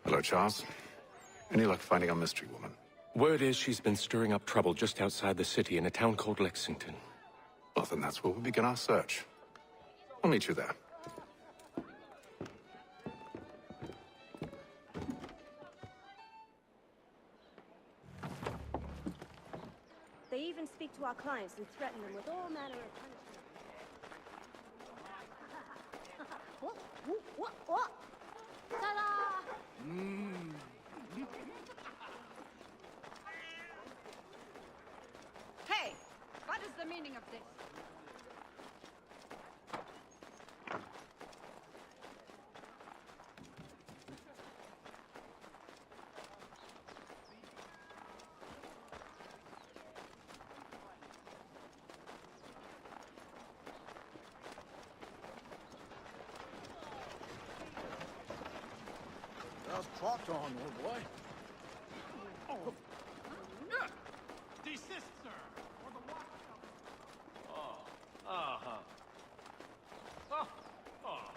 Hello, Charles. Any luck finding our mystery woman? Word is she's been stirring up trouble just outside the city in a town called Lexington. Well, then that's where we begin our search. I'll meet you there. They even speak to our clients and threaten them with all manner of punishment. What? Ta-da! Hey! What is the meaning of this? How's trot on, old boy? Oh, no! Desist, sir, or the watch shall... Oh, uh-huh. Oh, oh.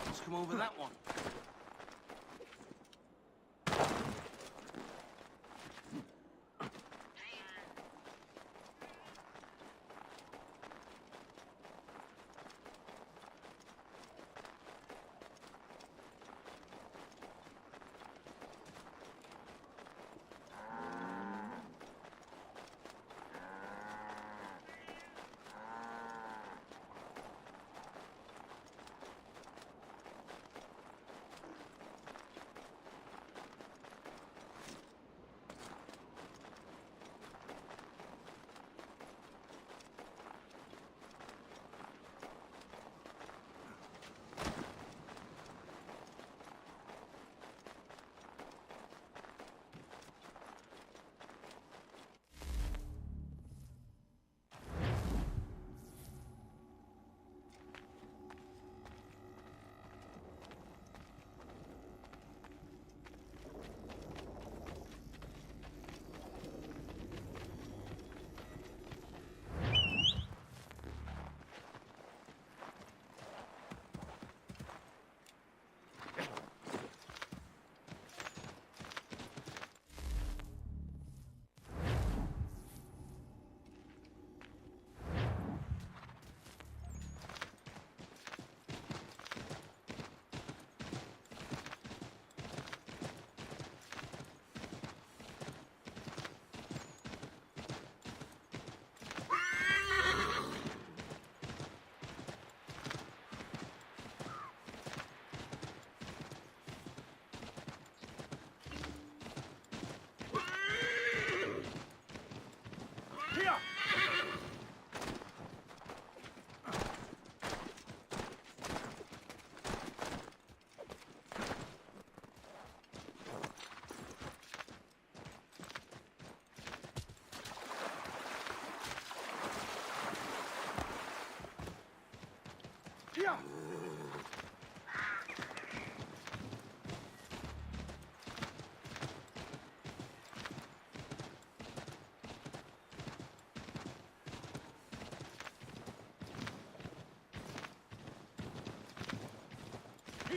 Let's come over that one.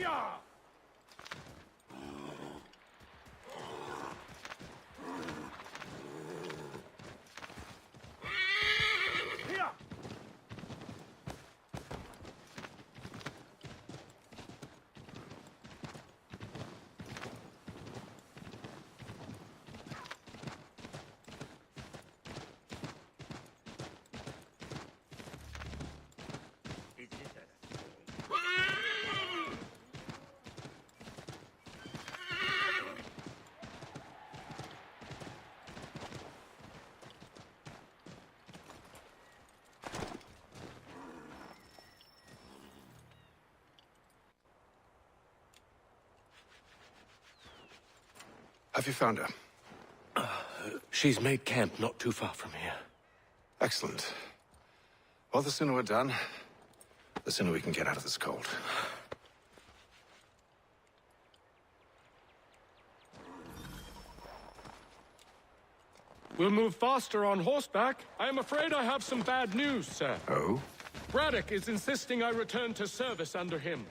Yeah! Here! Have you found her? She's made camp not too far from here. Excellent. Well, the sooner we're done, the sooner we can get out of this cold. We'll move faster on horseback. I am afraid I have some bad news, sir. Oh? Braddock is insisting I return to service under him.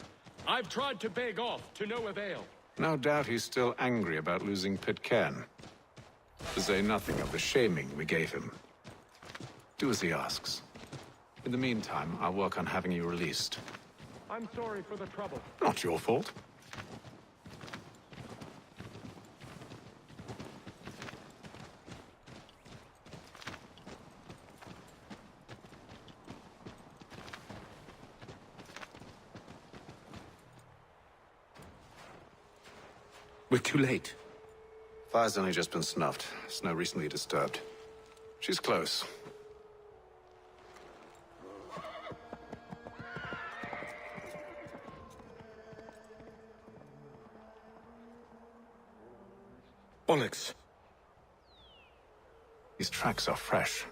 I've tried to beg off, to no avail. No doubt he's still angry about losing Pitcairn. To say nothing of the shaming we gave him. Do as he asks. In the meantime, I'll work on having you released. I'm sorry for the trouble. Not your fault. We're too late. Fire's only just been snuffed. Snow recently disturbed. She's close. Bollocks. These tracks are fresh.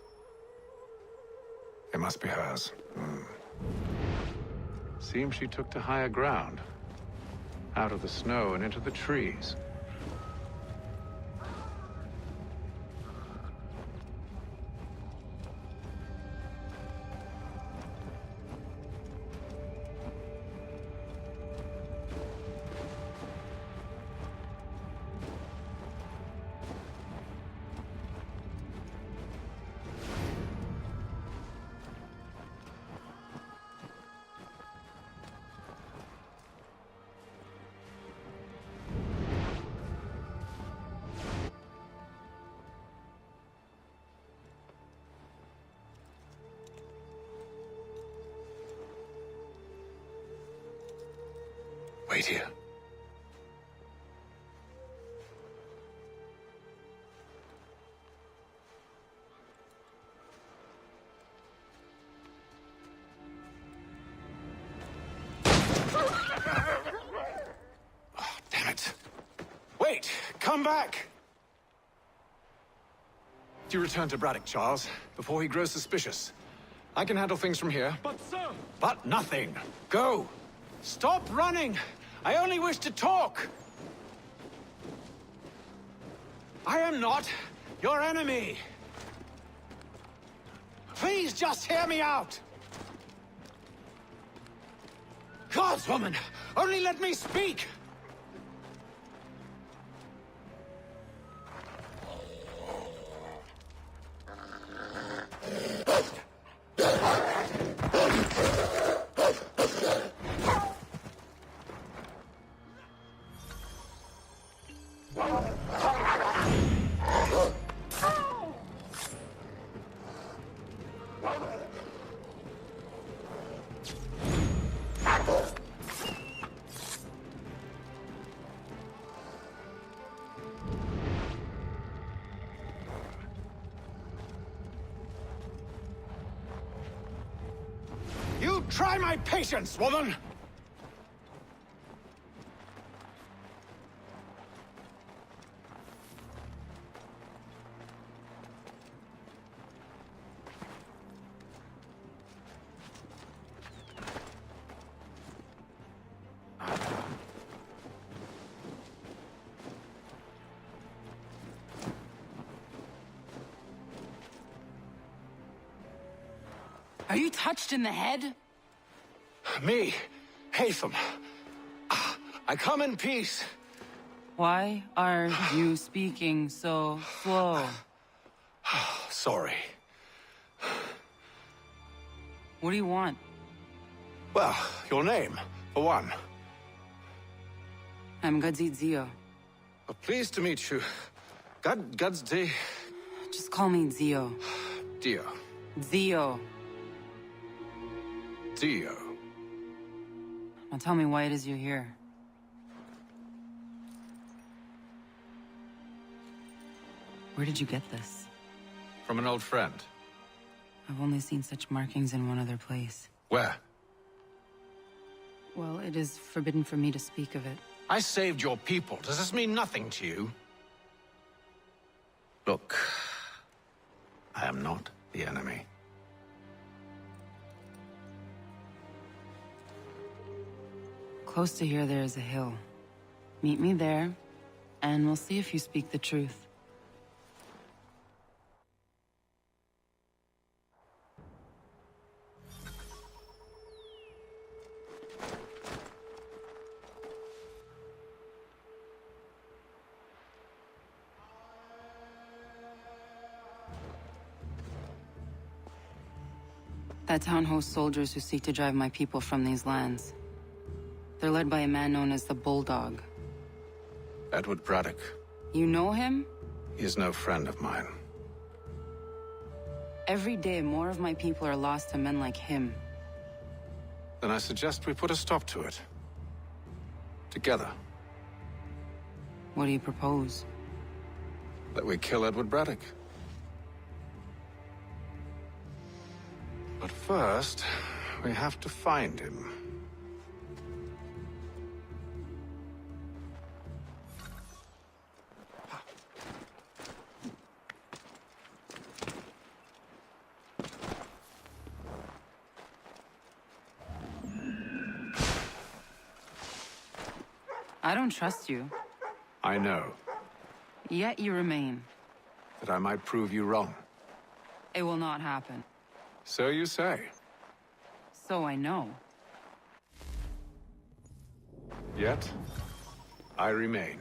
They must be hers. Seems she took to higher ground. Out of the snow and into the trees. Wait here. Oh, damn it. Wait! Come back! Do you return to Braddock, Charles, before he grows suspicious? I can handle things from here. But, sir! But nothing. Go! Stop running! I only wish to talk! I am not your enemy! Please just hear me out! Gods, woman! Only let me speak! You try my patience, woman! Are you touched in the head? Me, Haytham. Ah, I come in peace. Why are you speaking so slow? Sorry. What do you want? Well, your name, for one. I'm Gadzit Zio. Pleased to meet you. Gadsdi Just call me Zio. Dio. Zio. Dio. Now tell me why it is you're here. Where did you get this? From an old friend. I've only seen such markings in one other place. Where? Well, it is forbidden for me to speak of it. I saved your people. Does this mean nothing to you? Look, I am not the enemy. Close to here, there is a hill. Meet me there, and we'll see if you speak the truth. That town hosts soldiers who seek to drive my people from these lands. They're led by a man known as the Bulldog. Edward Braddock. You know him? He is no friend of mine. Every day, more of my people are lost to men like him. Then I suggest we put a stop to it. Together. What do you propose? That we kill Edward Braddock. But first, we have to find him. I don't trust you, I know yet you remain. that I might prove you wrong. It will not happen. So you say. So I know. Yet, I remain.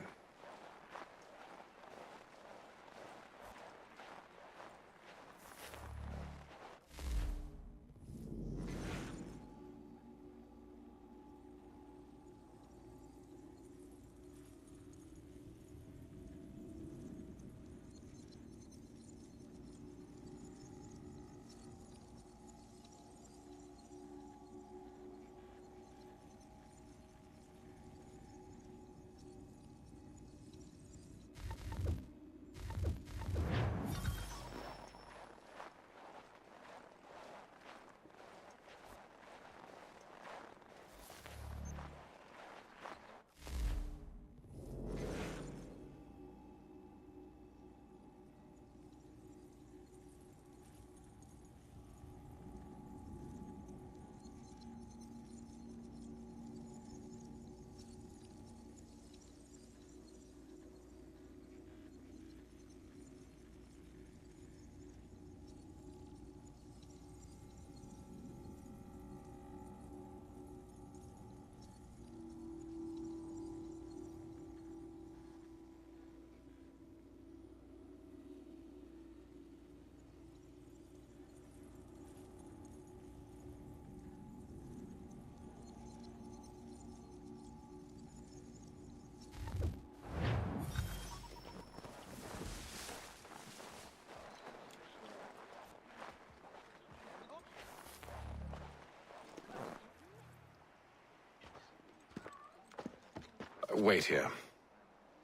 Wait here.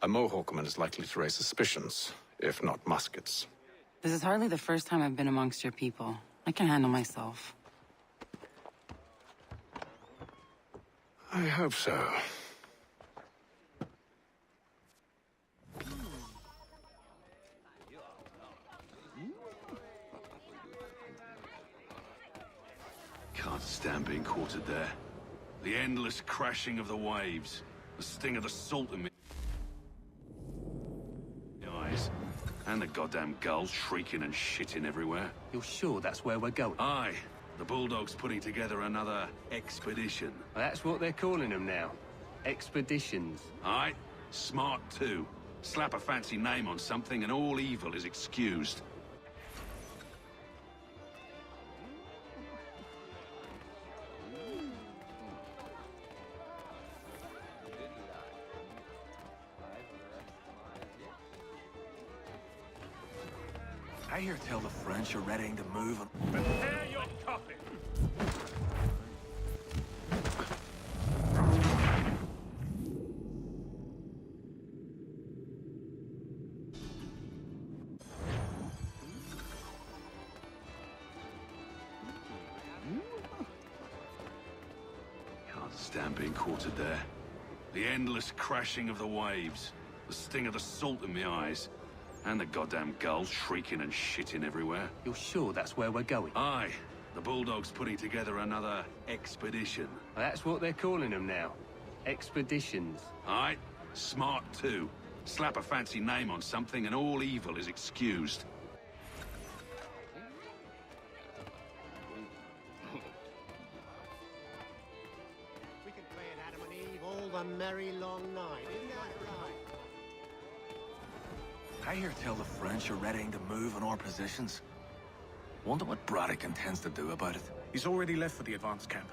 A Mohawkman is likely to raise suspicions, if not muskets. This is hardly the first time I've been amongst your people. I can handle myself. I hope so. Can't stand being quartered there. The endless crashing of the waves. The sting of the salt in my eyes. And the goddamn gulls shrieking and shitting everywhere. You're sure that's where we're going? Aye. The Bulldog's putting together another expedition. That's what they're calling them now. Expeditions. Aye, smart too. Slap a fancy name on something and all evil is excused. I hear tell the French are readying to move and... Prepare your coffin! Can't stand being quartered there. The endless crashing of the waves, the sting of the salt in my eyes, and the goddamn gulls shrieking and shitting everywhere. You're sure that's where we're going? Aye, the Bulldog's putting together another expedition. That's what they're calling them now. Expeditions. Aye, smart too. Slap a fancy name on something and all evil is excused. We can play at Adam and Eve all the merry long night. Isn't that right? I hear tell the French are readying to move in our positions. Wonder what Braddock intends to do about it. He's already left for the advanced camp.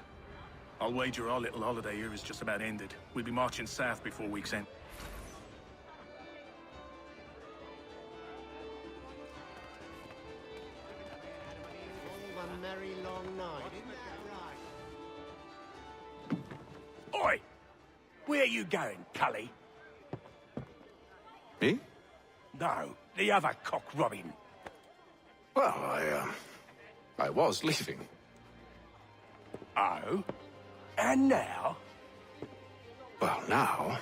I'll wager our little holiday here is just about ended. We'll be marching south before week's end. All the merry long night. Isn't that right? Oi! Where you going, Cully? Me? No, the other cock Robin. Well, I was leaving. Oh? And now? Well, now...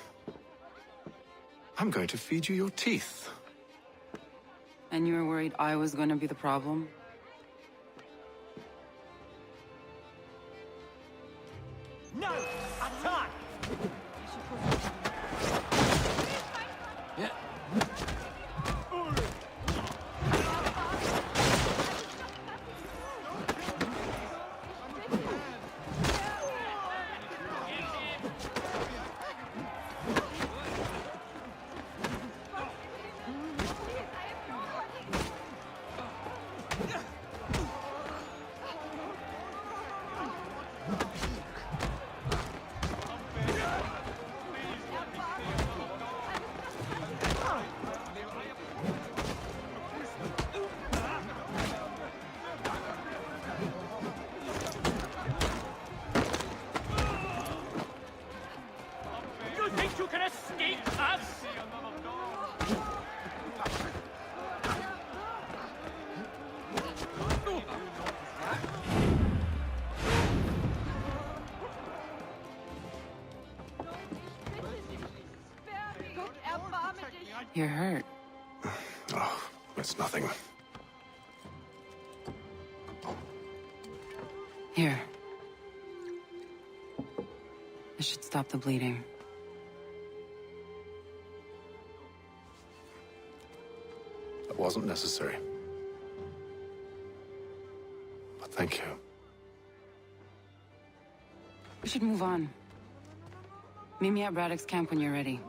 I'm going to feed you your teeth. And you were worried I was going to be the problem? No! Attack! Yeah. You think you can escape us? You're hurt. Oh, it's nothing. Here. This should stop the bleeding. That wasn't necessary. But thank you. We should move on. Meet me at Braddock's camp when you're ready.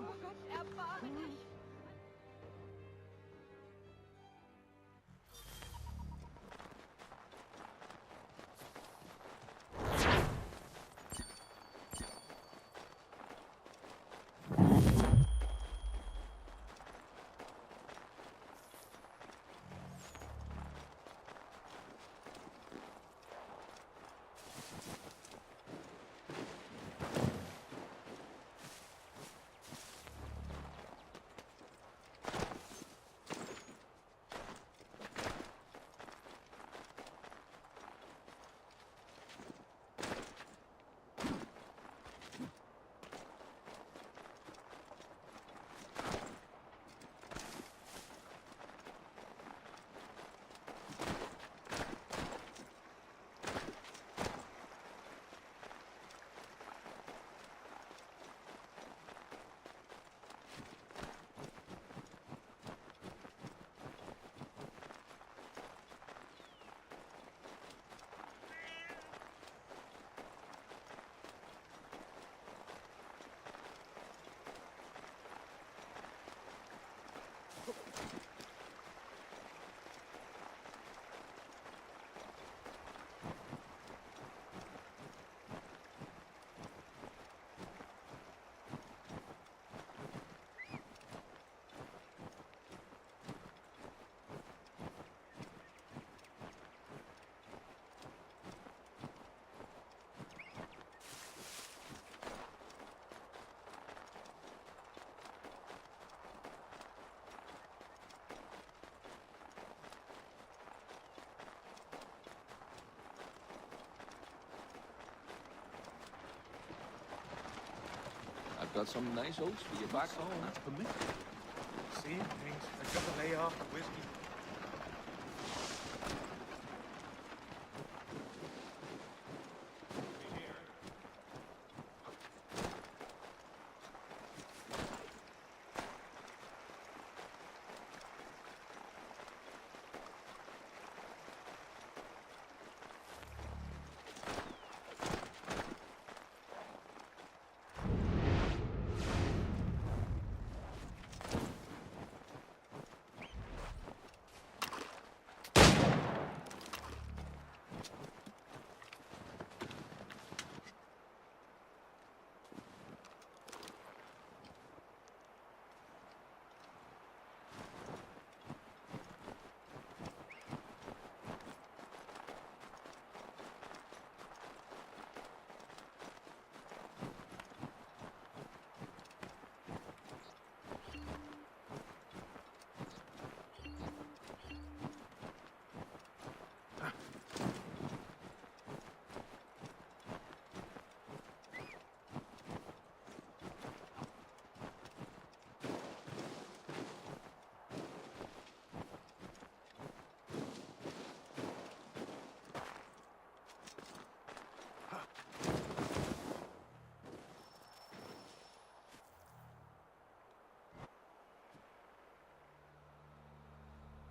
I've got some nice oats for you back home. That's for me. Seeing things. I got to lay off the whiskey.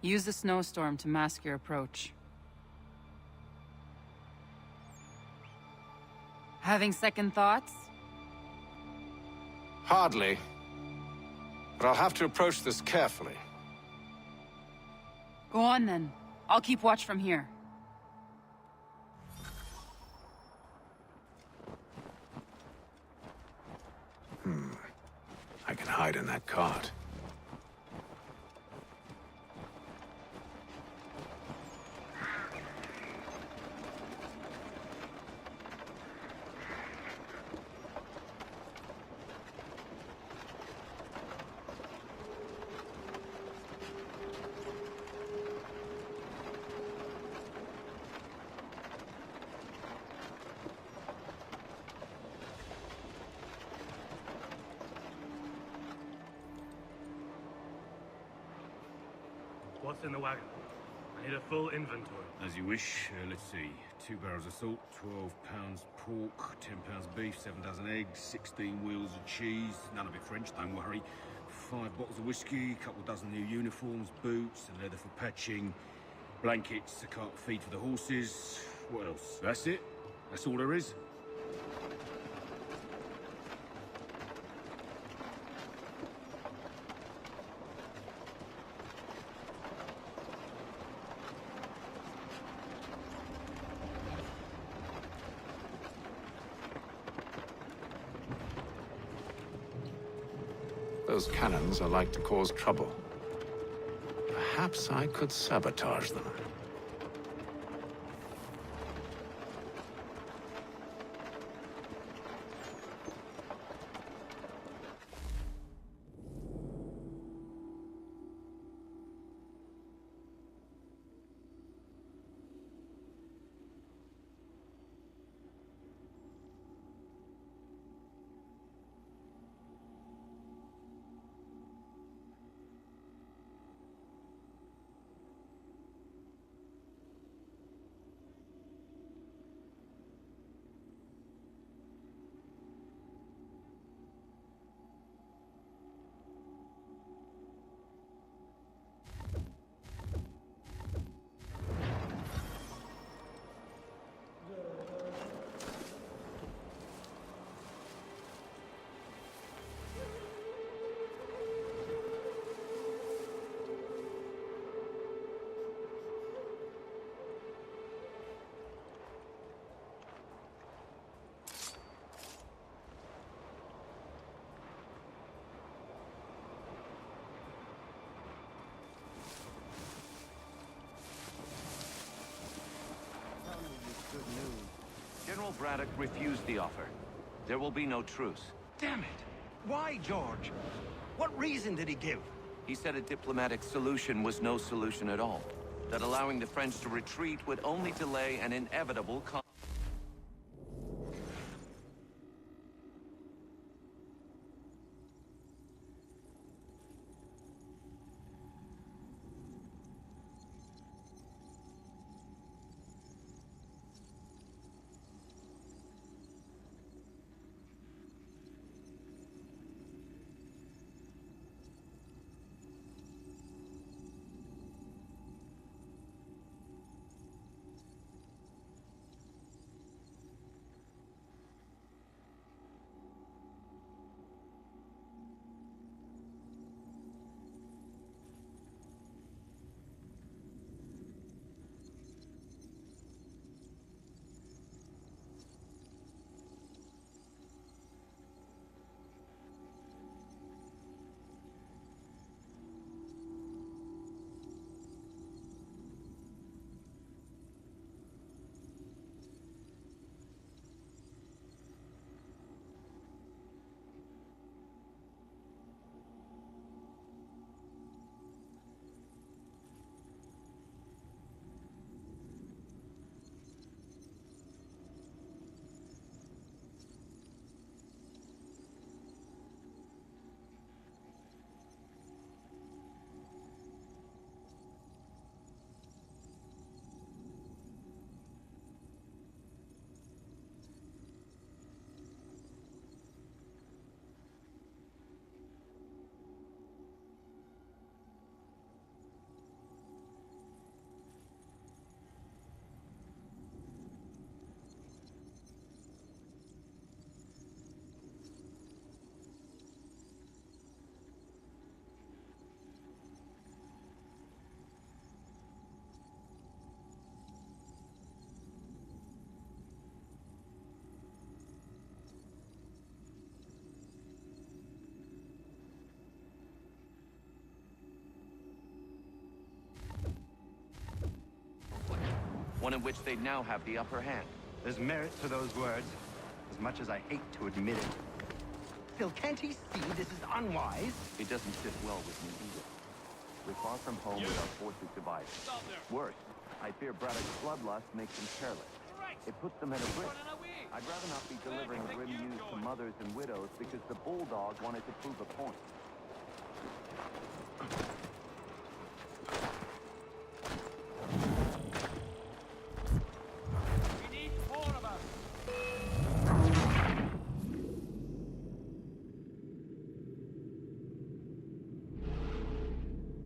Use the snowstorm to mask your approach. Having second thoughts? Hardly. But I'll have to approach this carefully. Go on then. I'll keep watch from here. I can hide in that cart. What's in the wagon? I need a full inventory. As you wish. Let's see. 2 barrels of salt, 12 pounds pork, 10 pounds beef, 7 dozen eggs, 16 wheels of cheese. None of it French, don't worry. 5 bottles of whiskey, couple dozen new uniforms, boots, and leather for patching, blankets, a cart feed for the horses. What else? That's it? That's all there is? Those cannons are like to cause trouble. Perhaps I could sabotage them. General Braddock refused the offer. There will be no truce. Damn it! Why, George? What reason did he give? He said a diplomatic solution was no solution at all. That allowing the French to retreat would only delay an inevitable conflict. one in which they now have the upper hand. There's merit to those words, as much as I hate to admit it. Still, can't he see this is unwise? It doesn't sit well with me either. We're far from home with our forces divided. Worse, I fear Braddock's bloodlust makes them careless. It puts them at a risk. I'd rather not be delivering grim news to mothers and widows because the Bulldog wanted to prove a point.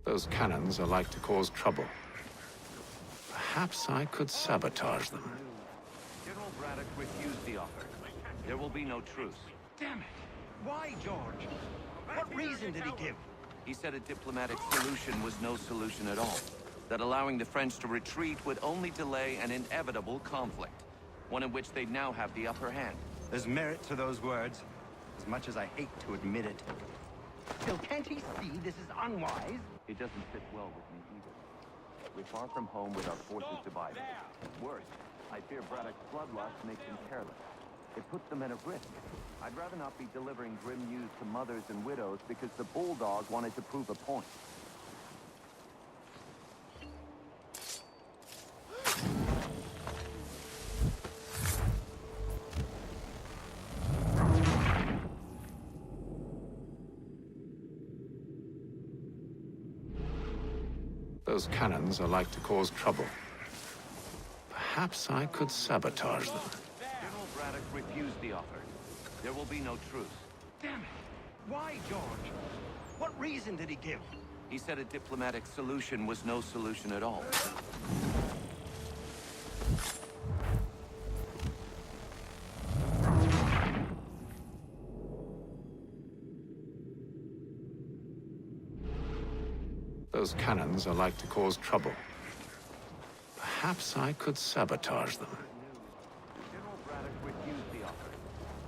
Those cannons are like to cause trouble. Perhaps I could sabotage them. General Braddock refused the offer. There will be no truce. Damn it! Why, George? What reason did he give? He said a diplomatic solution was no solution at all. That allowing the French to retreat would only delay an inevitable conflict. One in which they now have the upper hand. There's merit to those words, as much as I hate to admit it. Still, can't he see this is unwise? It doesn't sit well with me either. We're far from home with our forces divided. Worse, I fear Braddock's bloodlust makes them careless. It puts them at a risk. I'd rather not be delivering grim news to mothers and widows because the Bulldog wanted to prove a point. Those cannons are like to cause trouble. Perhaps I could sabotage them. General Braddock refused the offer. There will be no truce. Damn it! Why, George? What reason did he give? He said a diplomatic solution was no solution at all. Those cannons are like to cause trouble. Perhaps I could sabotage them. General Braddock refused the offer.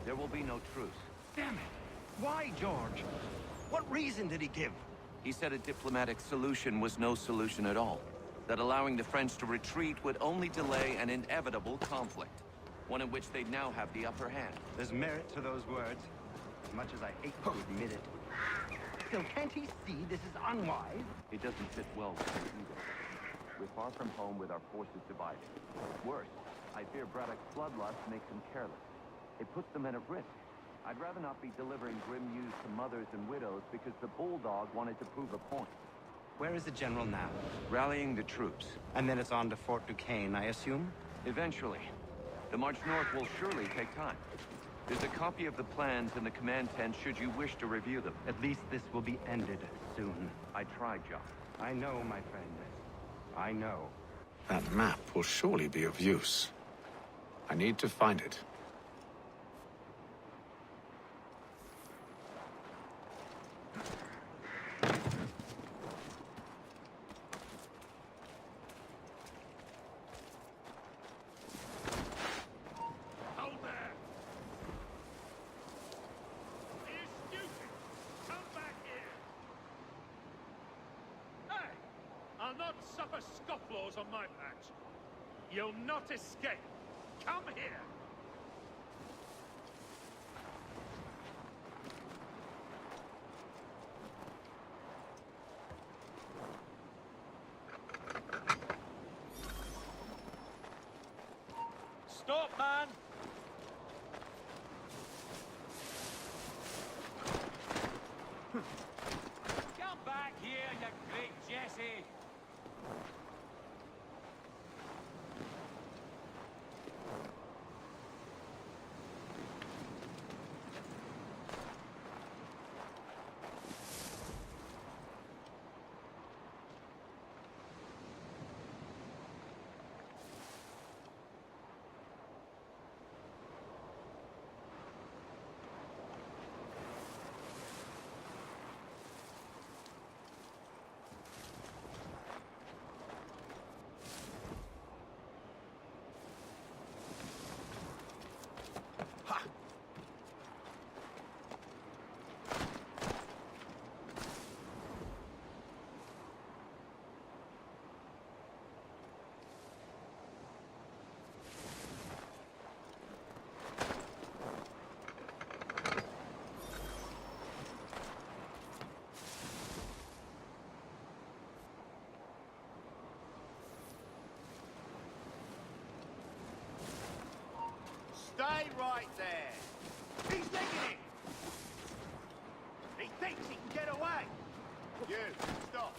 There will be no truce. Damn it! Why, George? What reason did he give? He said a diplomatic solution was no solution at all. That allowing the French to retreat would only delay an inevitable conflict. One in which they now have the upper hand. There's merit to those words, as much as I hate to admit it. Still, can't he see this is unwise? It doesn't sit well with me either. We're far from home with our forces divided. Worse, I fear Braddock's bloodlust makes them careless. It puts them at a risk. I'd rather not be delivering grim news to mothers and widows because the Bulldog wanted to prove a point. Where is the general now? Rallying the troops. And then it's on to Fort Duquesne, I assume? Eventually. The march north will surely take time. There's a copy of the plans in the command tent should you wish to review them. At least this will be ended soon. I tried, John. I know, my friend. I know. That map will surely be of use. I need to find it. I'll not suffer scofflaws on my patch. You'll not escape. Come here. Stop, man! Come back here, you great Jesse! right there. He's legging it. He thinks he can get away. You, stop.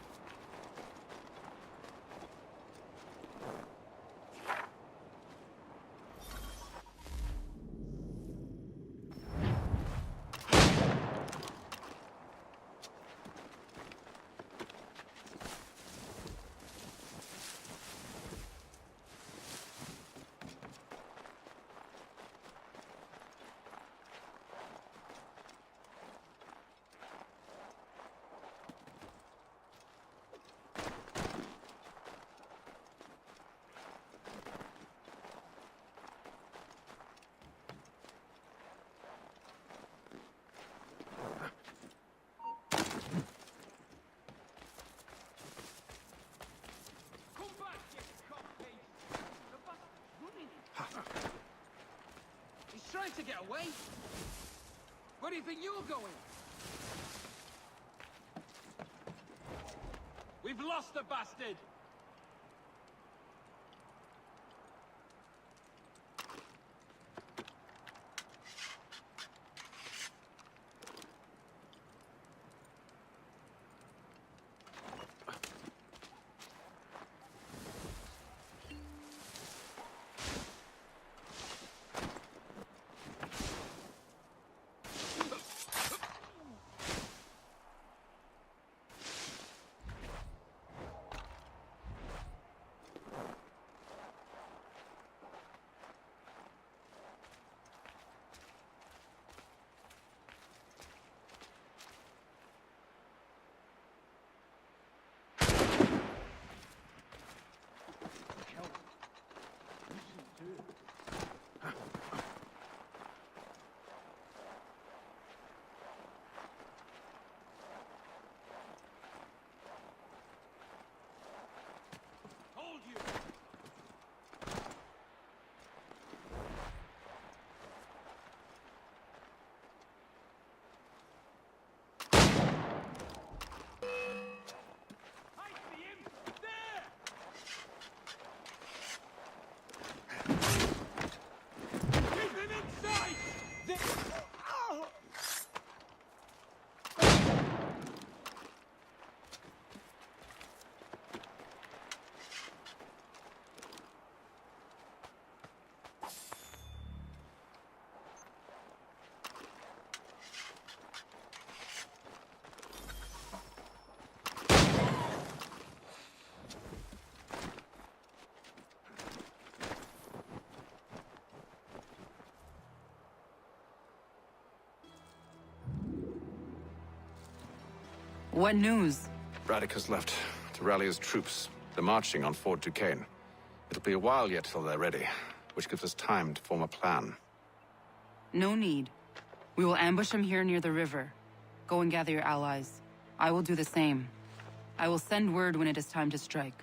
He's trying to get away. Where do you think you're going? We've lost the bastard! What news? Braddock has left to rally his troops. They're marching on Fort Duquesne. It'll be a while yet till they're ready, which gives us time to form a plan. No need. We will ambush him here near the river. Go and gather your allies. I will do the same. I will send word when it is time to strike.